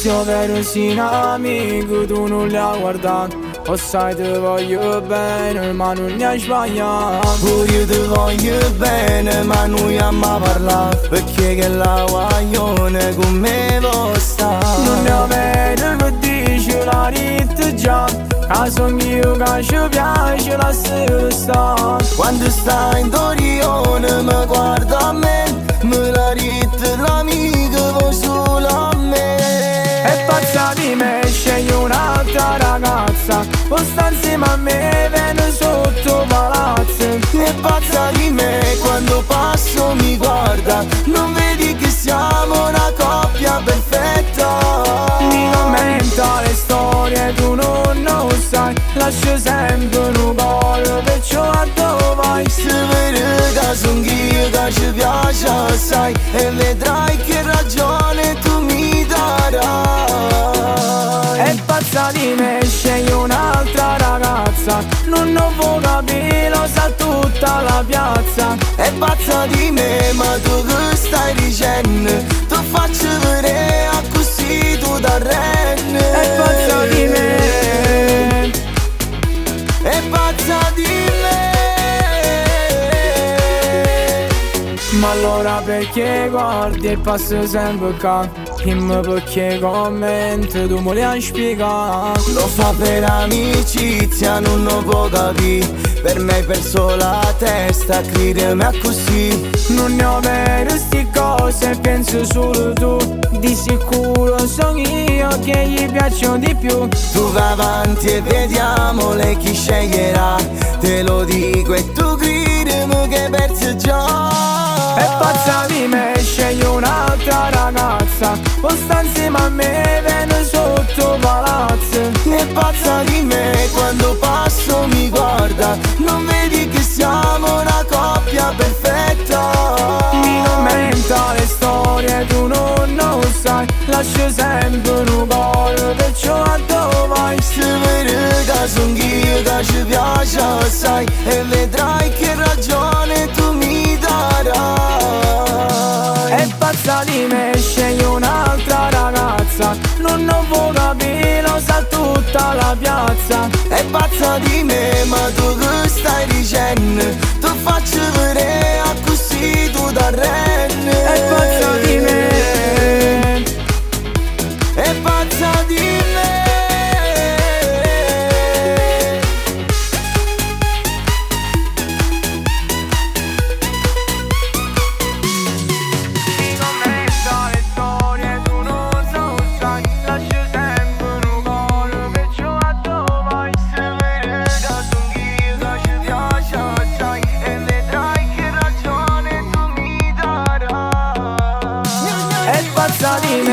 Io vero sì un amico, tu non li hai guardati. O sai ti voglio bene ma non ne hai sbagliato. Pure io ti voglio bene ma non abbiamo parlato, perché che la guaglione con me vuoi stare. Non ne avete che dici la ritta già, che sono io che ci piace la stessa. Quando stai in Torione mi guarda a me, me la ritta l'amica vuoi solo a me. E pazza di me, scegli un'altra ragazza, o sta insieme a me, viene sotto palazzo. E pazza di me, quando passo mi guarda, non vedi che siamo una coppia perfetta. Mi commenta le storie, tu non lo sai, lascio sempre un cuore, perciò a dove vai? Se vedi che son io che ci piace assai, e vedrai che ragione tu mi darai. E pazza di me, scegli un'altra ragazza, non vuoi capire, lo sa tutta la piazza. È pazza di me, ma tu che stai dicendo? Tu faccio vedere a così tu t'arrendi. È pazza di me, è pazza di me. ma allora perché guardi e passo sempre qua? Dimmi perché commenti, tu me li hai spiegato. Lo fa per amicizia, non lo può capire. Per me hai perso la testa, credimi a così. Non ne ho vero sti cose, penso solo tu. Di sicuro sono io che gli piacciono di più. Tu vai avanti e vediamo lei chi sceglierà. Te lo dico e tu credimi che persi già. È pazza di me, scegli un'altra ragazza, o sta insieme a me, viene sotto palazzo. È pazza di me, quando passo mi guarda, non vedi che siamo una coppia perfetta. Mi commenta le storie, tu non lo sai, lascio sempre un cuore, perciò a dove vai? Se vedi che son io che ci piace assai, e vedrai che ragione tu mi darai. È pazza di me, scegli un'altra ragazza, non vuoi capire, lo sa tutta la piazza. È pazza di me, ma tu che stai dicendo? Tu faccio vedere a così tu t'arrendi. È pazza di me, è pazza di me. mi commenta le storie, tu non lo sai, lascio sempre un cuore, perciò a dove vai? Se vedi che son io che ci piace assai, e vedrai che ragione tu mi darai. È pazza di me.